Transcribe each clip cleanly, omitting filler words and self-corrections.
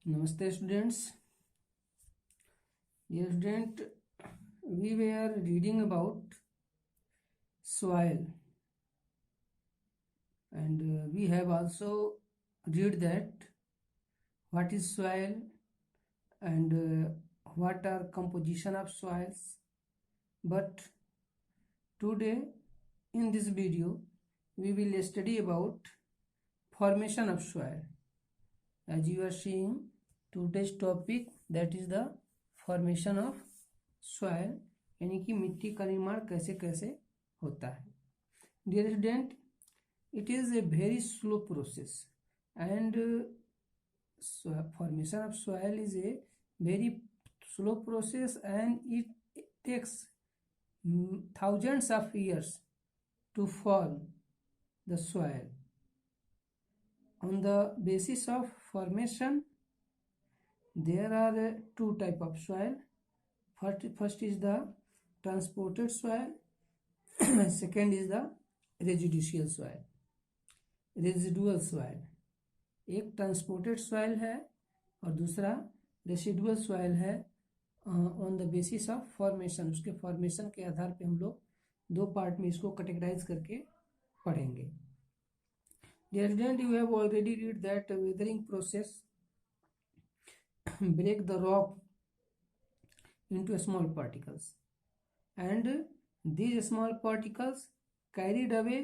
Namaste students. Dear student, we were reading about soil and we have also read that what is soil and what are composition of soils. But today in this video we will study about formation of soil. As you are seeing, today's topic that is the formation of soil, यानी कि मिट्टी का निर्माण कैसे कैसे होता है. Dear student, it is a very slow process and formation of soil is a very slow process and it takes thousands of years to form the soil. On the basis of formation, there are two type of soil. First is the transported soil. Second is the residual soil. Residual soil एक transported soil है और दूसरा residual soil है. On the basis of formation, उसके formation के आधार पे हम लोग दो पार्ट में इसको कैटेगराइज करके पढ़ेंगे. Dear student, you have already read that weathering process break the rock into small particles and these small particles carried away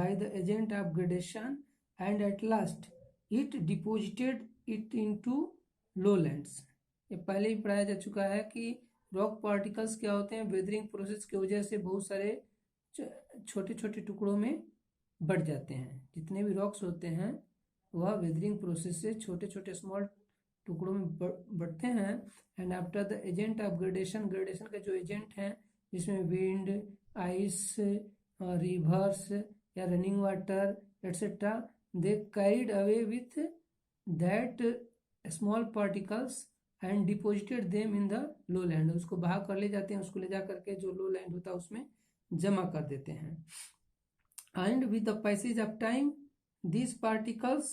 by the agent of gradation and at last it deposited it into lowlands. ये पहले ही पढ़ाया जा चुका है कि rock particles क्या होते हैं. वेदरिंग प्रोसेस की वजह से बहुत सारे छोटे छोटे टुकड़ों में बढ़ जाते हैं. जितने भी रॉक्स होते हैं वह वेदरिंग प्रोसेस से छोटे छोटे स्मॉल टुकड़ों में बढ़ते हैं. And after the agent of gradation, gradation का जो एजेंट हैं जिसमें विंड, आइस, रिवर्स या running water etcetera, they carried away with that small particles and deposited them in the low land. उसको बहा कर ले जाते हैं, उसको ले जा करके जो लो लैंड होता है उसमें जमा कर देते हैं. And with the passage of time these particles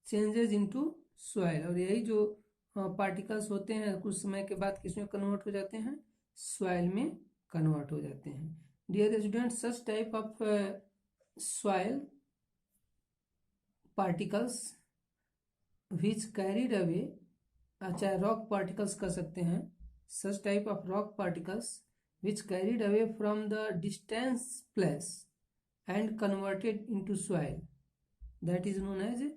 changes into soil. और यही जो पार्टिकल्स होते हैं कुछ समय के बाद किसमें कन्वर्ट हो जाते हैं, सॉइल में कन्वर्ट हो जाते हैं. Dear student, such type of soil particles which carried away, चाहे रॉक पार्टिकल्स कर सकते हैं, such type of rock particles which carried away from the distance place and converted into soil, that is known as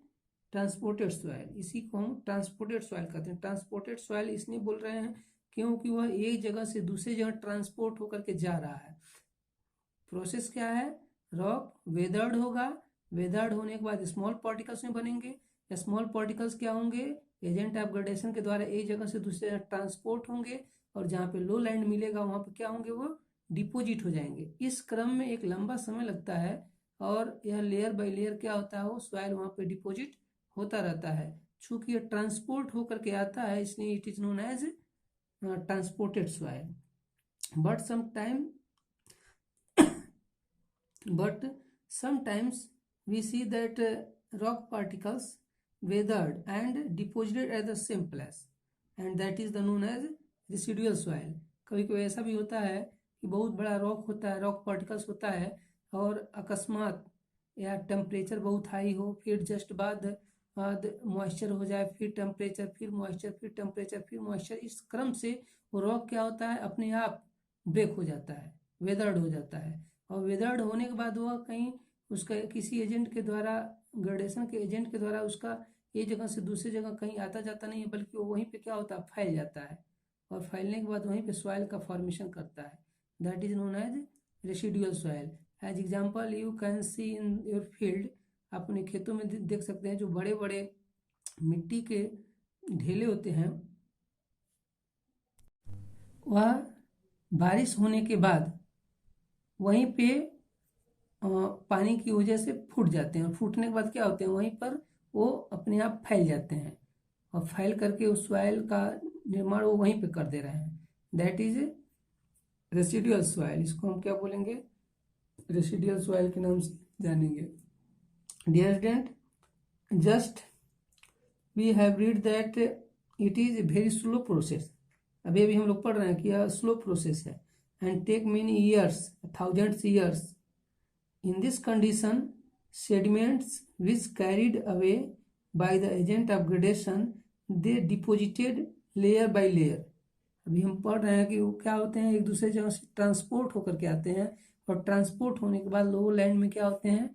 transported soil. इसी को हम transported soil कहते हैं. Transported soil इसलिए बोल रहे हैं क्योंकि वह एक जगह से दूसरी जगह ट्रांसपोर्ट होकर के जा रहा है. प्रोसेस क्या है, रॉक वेदर्ड होगा, वेदर्ड होने के बाद स्मॉल पार्टिकल्स में बनेंगे. स्मॉल पार्टिकल्स क्या होंगे, एजेंट ऑफ ग्रेडेशन के द्वारा एक जगह से दूसरी जगह ट्रांसपोर्ट होंगे और जहाँ पे लो लैंड मिलेगा वहाँ पे क्या होंगे, वो डिपोजिट हो जाएंगे. इस क्रम में एक लंबा समय लगता है और यह लेयर बाय लेयर क्या होता है, वो सॉइल वहाँ पे डिपोजिट होता रहता है. चूंकि ये ट्रांसपोर्ट होकर के आता है इसलिए it is known as transported soil. But sometimes we see that rock particles weathered and deposited at the same place and that is the known as residual soil. कभी कभी ऐसा भी होता है कि बहुत बड़ा रॉक होता है, रॉक पार्टिकल्स होता है और अकस्मात या टेम्परेचर बहुत हाई हो, फिर जस्ट बाद मॉइस्चर हो जाए, फिर टेम्परेचर, फिर मॉइस्चर, फिर टेम्परेचर, फिर मॉइस्चर. इस क्रम से वो रॉक क्या होता है, अपने आप ब्रेक हो जाता है, वेदर्ड हो जाता है. और वेदर्ड होने के बाद वह कहीं उसका किसी एजेंट के द्वारा, ग्रेडेशन के एजेंट के द्वारा उसका एक जगह से दूसरी जगह कहीं आता जाता नहीं है, बल्कि वो वहीं पे क्या होता है, फैल जाता है. और फैलने के बाद वहीं पे सॉइल का फॉर्मेशन करता है. That is known as residual soil. As example you can see in your field, अपने खेतों में देख सकते हैं जो बड़े बड़े मिट्टी के ढेले होते हैं वह बारिश होने के बाद वहीं पे पानी की वजह से फूट जाते हैं. और फूटने के बाद क्या होते हैं, वहीं पर वो अपने आप फैल जाते हैं और फैल करके उस सॉइल का निर्माण वो वहीं पे कर दे रहे हैं. That is residual soil. इसको हम क्या बोलेंगे, रेसिडुअल सॉइल के नाम से जानेंगे. Dear student, just we have read that it is a very slow process. अभी अभी हम लोग पढ़ रहे हैं कि यह स्लो प्रोसेस है and take many years, thousands years. In this condition sediments which carried away by the agent of gradation they deposited layer by layer. अभी हम पढ़ रहे हैं कि वो क्या होते हैं, एक दूसरे जगह से ट्रांसपोर्ट होकर के आते हैं और ट्रांसपोर्ट होने के बाद लो लैंड में क्या होते हैं,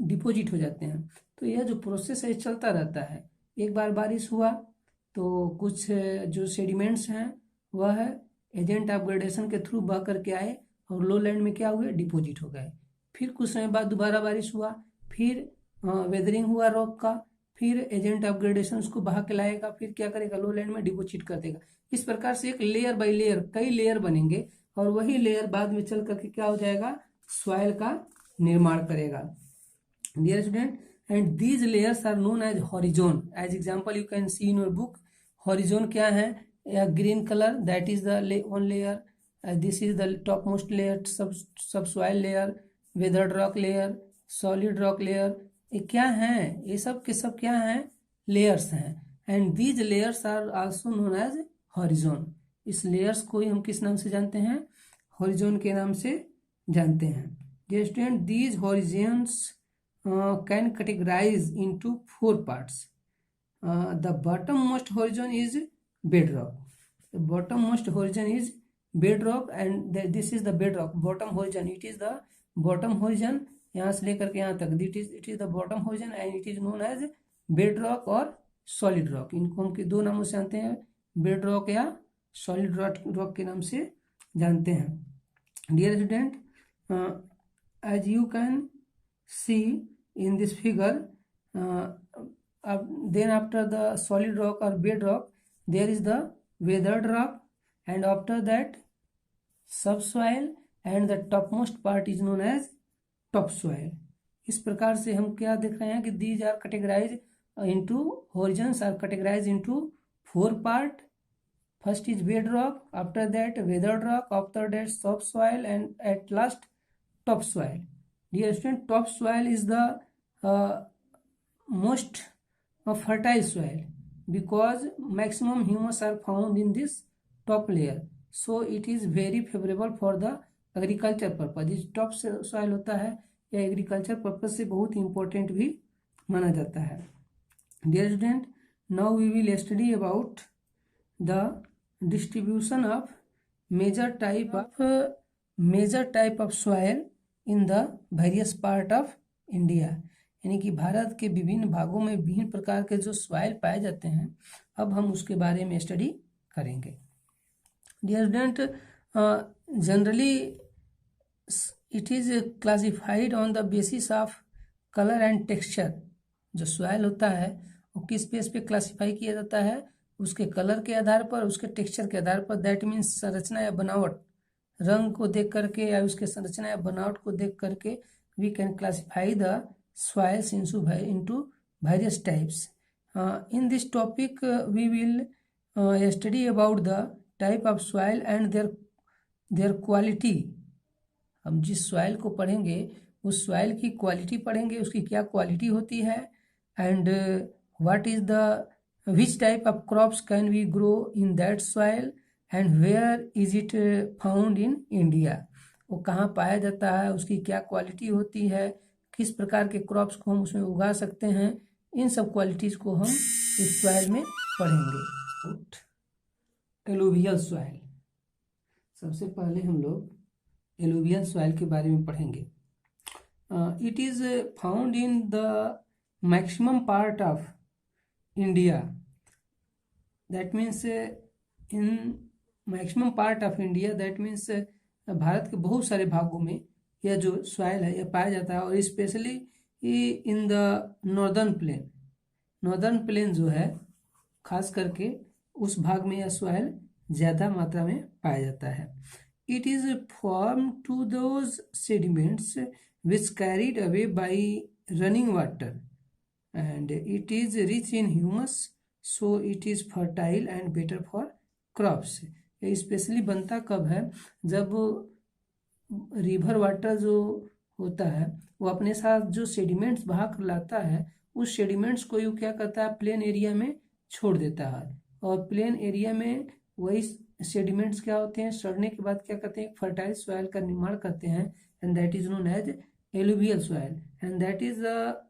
डिपोजिट हो जाते हैं। तो यह जो प्रोसेस है चलता रहता है। एक बार बारिश हुआ तो कुछ जो सेडिमेंट्स हैं वह एजेंट ऑफ ग्रेडेशन के थ्रू बह करके आए और लो लैंड में क्या हुए, डिपोजिट हो गए। फिर कुछ समय बाद दोबारा बारिश हुआ, फिर वेदरिंग हुआ रॉक का, फिर एजेंट ऑफ ग्रेडेशन उसको बहा के लाएगा, फिर क्या करेगा, लो लैंड में डिपोजिट कर देगा। इस प्रकार से एक लेयर बाय लेयर कई लेयर बनेंगे और वही लेयर बाद में चल करके क्या हो जाएगा, सॉइल का निर्माण करेगा। Dear student, and these layers are known as horizon. As example you can see in your book, horizon क्या है, a green color that is the one layer, this is the topmost layer, subsoil layer, weathered rock layer, solid rock layer। ये क्या है, ये सब के सब क्या है, layers हैं। and these layers are also known as horizon। इस layers को ही हम किस नाम से जानते हैं, horizon के नाम से जानते हैं। dear student, these horizons can categorize into 4 parts. The bottommost horizon is bedrock. The bottommost horizon is bedrock and this is the bedrock, bottom horizon, it is the bottom horizon। यहाँ से लेकर के यहाँ तक it is the bottom horizon and it is known as bedrock और solid rock। इनको हम दो नामों से जानते हैं, bedrock या solid rock के नाम से जानते हैं। Dear student, as you can see in this figure, then after the solid rock or bedrock there is the weathered rock and after that subsoil and the topmost part is known as topsoil। इस प्रकार से हम क्या देख रहे हैं कि these are categorized into horizons are categorized into 4 part। first is bedrock, after that weathered rock, after that subsoil and at last topsoil। Dear student, topsoil is the most fertile soil because maximum humus are found in this top layer, so it is very favorable for the agriculture purpose। इस top soil होता है यह agriculture purpose से बहुत important भी माना जाता है। Dear student, now we will study about the distribution of major type of soil in the various part of India। यानी कि भारत के विभिन्न भागों में विभिन्न प्रकार के जो सॉइल पाए जाते हैं, अब हम उसके बारे में स्टडी करेंगे। Dear student, generally it is classified on the basis of colour and texture. जो सॉइल होता है वो किस बेस पे क्लासिफाई किया जाता है, उसके कलर के आधार पर, उसके टेक्सचर के आधार पर। दैट मीन्स संरचना या बनावट, रंग को देख करके या उसके संरचना या बनावट को देख करके we can classify the soils into various types। In this topic we will study about the type of soil and their quality। हम जिस soil को पढ़ेंगे उस soil की क्वालिटी पढ़ेंगे, उसकी क्या क्वालिटी होती है, and what is the which type of crops can we grow in that soil and where is it found in India। वो कहाँ पाया जाता है, उसकी क्या क्वालिटी होती है, किस प्रकार के क्रॉप्स को हम उसमें उगा सकते हैं, इन सब क्वालिटीज को हम इस सॉइल में पढ़ेंगे। एलुवियल सॉइल, सबसे पहले हम लोग एलुवियल सॉइल के बारे में पढ़ेंगे। It is found in the maximum part of India. That means in maximum part of India, that means Bharat के बहुत सारे भागों में यह जो सॉइल है यह पाया जाता है और specially in the northern plain. Northern plain जो है खास करके उस भाग में यह सॉइल ज़्यादा मात्रा में पाया जाता है। It is form to those sediments which carried away by running water and it is rich in humus, so it is fertile and better for crops. ये स्पेशली बनता कब है, जब रिवर वाटर जो होता है वो अपने साथ जो सेडिमेंट्स बहा कर लाता है, उस सेडिमेंट्स को यू क्या करता है, प्लेन एरिया में छोड़ देता है। और प्लेन एरिया में वही सेडिमेंट्स क्या होते हैं, सड़ने के बाद क्या करते हैं, फर्टाइल सॉइल का निर्माण करते हैं, and that is known as alluvial soil, and that is the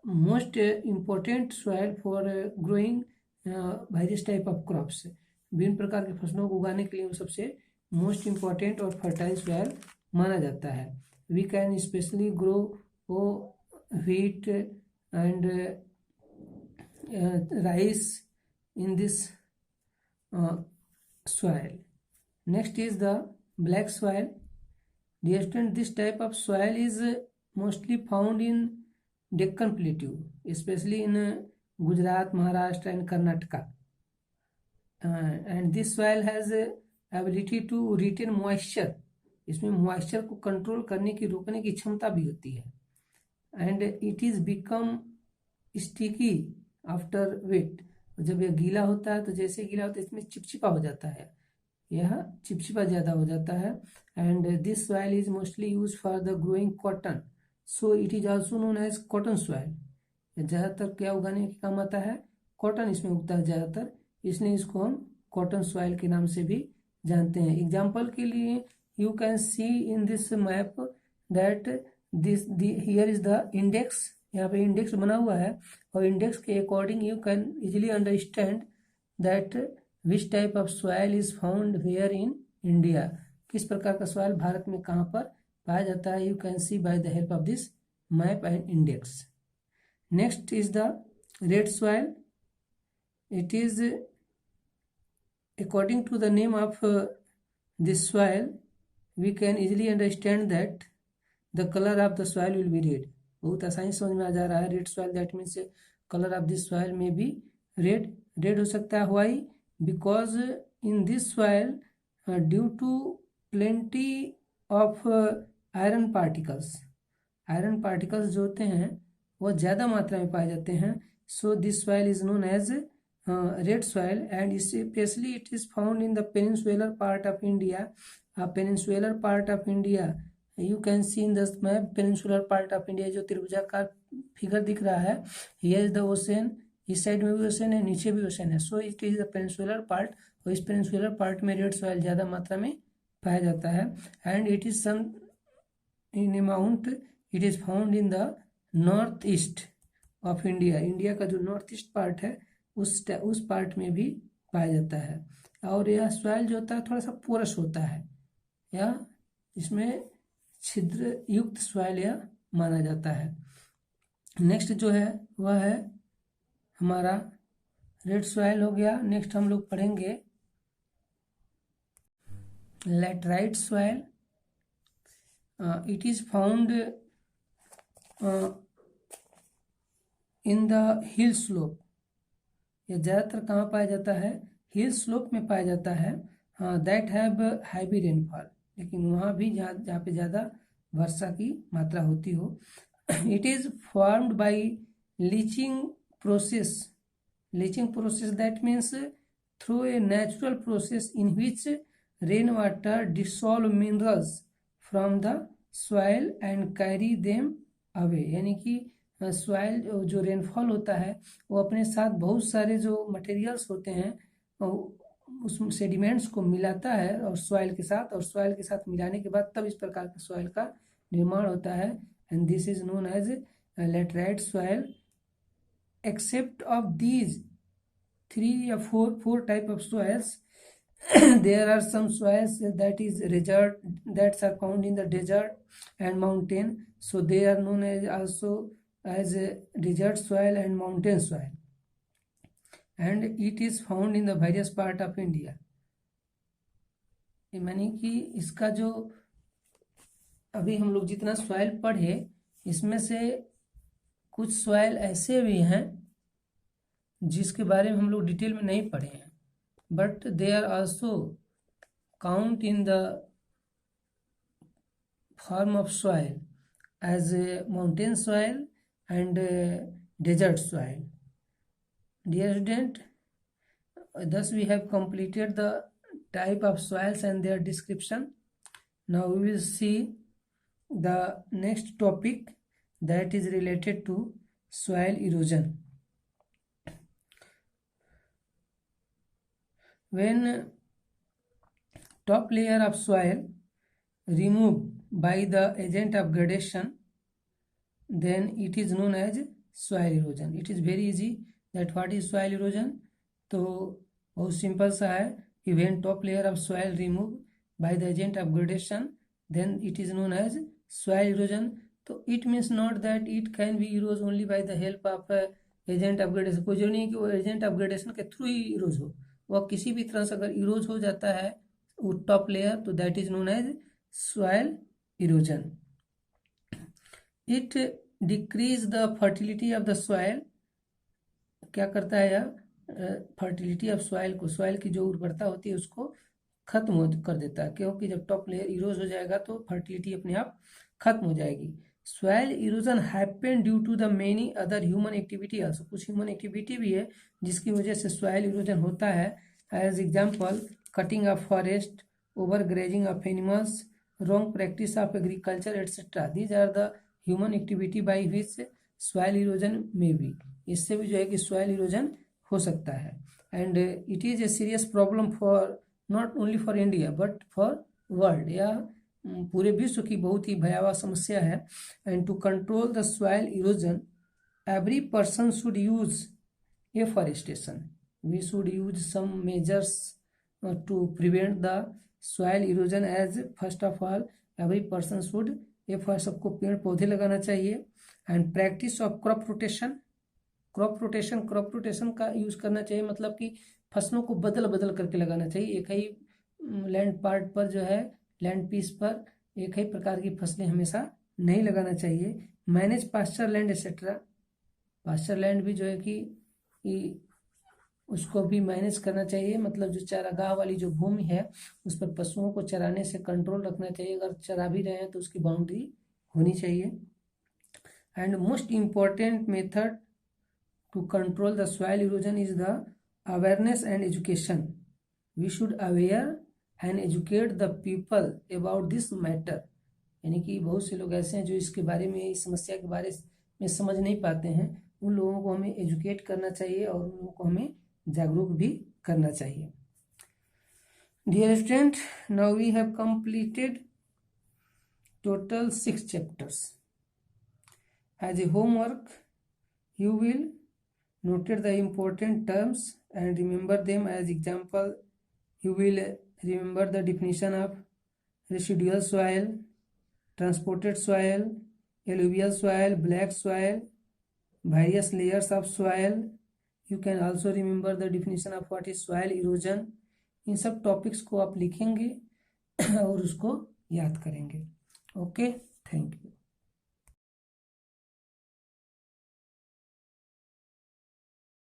most important soil for growing various type of crops. विभिन्न प्रकार की फसलों को उगाने के लिए वो सबसे मोस्ट इम्पोर्टेंट और फर्टाइल सॉइल माना जाता है। We can specially grow wheat and rice in this soil. Next is the black soil. Dear student, this type of soil is mostly found in Deccan Plateau, especially in Gujarat, Maharashtra and Karnataka. And this soil has ability to retain moisture. इसमें moisture को control करने की, रोकने की क्षमता भी होती है। And it is become sticky after wet, जब यह गीला होता है तो जैसे गीला होता है इसमें चिपचिपा हो जाता है, यह चिपचिपा ज़्यादा हो जाता है। And this soil is mostly use for the growing cotton, so it is also known as cotton soil. ज़्यादातर क्या उगाने के काम आता है, कॉटन इसमें उगता है ज़्यादातर, इसलिए इसको हम कॉटन सॉइल के नाम से भी जानते हैं। एग्जाम्पल के लिए you can see in this map that here is the index, यहाँ पे इंडेक्स बना हुआ है, और इंडेक्स के according you can easily understand that which type of soil is found where in India, किस प्रकार का सॉइल भारत में कहाँ पर पाया जाता है। You can see by the help of this map and index. Next is the red soil. It is according to the name of this soil, we can easily understand that the color of the soil will be red. बहुत आसानी समझ में आ जा रहा है। Red soil that means colour of this soil में भी red हो सकता है। Why? Because in this soil due to plenty of iron particles जो होते हैं वो ज़्यादा मात्रा में पाए जाते हैं। So this soil is known as red soil, and especially it is found in the peninsular part of India. Peninsular part of India, you can see in this map peninsular part of India, जो त्रिभुजाकार figure दिख रहा है, here is the ocean, इस side में भी ocean है, नीचे भी ओशन है, so it is the peninsular part, और इस पेनिनसुलर पार्ट में रेड सॉइल ज़्यादा मात्रा में पाया जाता है। And it is some in amount, it is found in the north east of India. India का जो नॉर्थ ईस्ट पार्ट है उस पार्ट में भी पाया जाता है। और यह सॉइल जो होता है थोड़ा सा पोरस होता है, या इसमें छिद्र युक्त सॉइल यह माना जाता है। नेक्स्ट जो है वह है हमारा रेड सॉइल हो गया। नेक्स्ट हम लोग पढ़ेंगे laterite soil. It is found in the hill slope. यह ज़्यादातर कहाँ पाया जाता है, हिल स्लोप में पाया जाता है। दैट हैव हैवी रेनफॉल, लेकिन वहाँ भी जहाँ पे ज़्यादा वर्षा की मात्रा होती हो। It is formed by leaching process that means through a natural process in which rain water dissolve minerals from the soil and carry them away. यानी कि सॉइल जो रेनफॉल होता है वो अपने साथ बहुत सारे जो मटेरियल्स होते हैं उस सेडिमेंट्स को मिलाता है और सॉइल के साथ मिलाने के बाद तब इस प्रकार के सॉइल का निर्माण होता है। And this is known as laterite soil. Except of these 3 या 4 type of soils, there are some soils that are found in the desert and mountain, so they are known as also as a desert soil and mountain soil, and it is found in the various part of India. यानी कि इसका जो अभी हम लोग जितना soil पढ़े इसमें से कुछ सॉइल ऐसे भी हैं जिसके बारे में हम लोग डिटेल में नहीं पढ़े हैं, but they are also count in the form of soil as a mountain soil and desert soil. Dear student, thus we have completed the type of soils and their description. Now we will see the next topic that is related to soil erosion. when top layer of soil removed by the agent of gradation, then it is known as soil erosion. It is very easy that what is soil erosion. तो बहुत simple सा है कि when top layer of soil removed by the agent of gradation, then it is known as soil erosion. तो it means not that it can be eroded only by the help of agent of gradation. कोई जरूरी नहीं कि वो agent of gradation के through ही Eros हो, वह किसी भी तरह से अगर इरोज हो जाता है वो टॉप लेयर, तो that is known as soil erosion. It decrease the fertility of the soil. क्या करता है यह? फर्टिलिटी ऑफ सॉइल को, सॉइल की जो उर्वरता होती है उसको खत्म कर देता है, क्योंकि जब टॉप लेयर इरोज हो जाएगा तो फर्टिलिटी अपने आप खत्म हो जाएगी. Soil erosion happen due to the many other human activity also. कुछ ह्यूमन एक्टिविटी भी है जिसकी वजह से सॉइल इरोजन होता है. As example, cutting of forest, over grazing of animals, wrong practice of agriculture, etc. These are the human activity by which soil erosion may be. इससे भी जो है कि soil erosion हो सकता है. And it is a serious problem for not only for India but for world. या पूरे विश्व की बहुत ही भयावह समस्या है. And to control the soil erosion, every person should use afforestation. We should use some measures to prevent the soil erosion. as first of all every person should सबको पेड़ पौधे लगाना चाहिए. And practice of crop rotation. Crop rotation का use करना चाहिए, मतलब कि फसलों को बदल बदल करके लगाना चाहिए. एक ही लैंड पार्ट पर जो है, लैंड पीस पर एक ही प्रकार की फसलें हमेशा नहीं लगाना चाहिए. Manage pasture land etcetera. Pasture land भी जो है कि उसको भी मैनेज करना चाहिए, मतलब जो चारागाह वाली जो भूमि है उस पर पशुओं को चराने से कंट्रोल रखना चाहिए. अगर चरा भी रहे हैं तो उसकी बाउंड्री होनी चाहिए. And most important method to control the soil erosion is the awareness and education. We should aware and educate the people about this matter. यानी कि बहुत से लोग ऐसे हैं जो इसके बारे में, इस समस्या के बारे में समझ नहीं पाते हैं. उन लोगों को हमें एजुकेट करना चाहिए और उन लोगों को हमें जागरूक भी करना चाहिए. Dear student, now we have completed total 6 chapters. As a homework, you will note the important terms and remember them. As example, you will remember the definition of residual soil, transported soil, alluvial soil, black soil, various layers of soil. You can also remember the definition of what is soil erosion. इन सब topics को आप लिखेंगे और उसको याद करेंगे. Okay, thank you.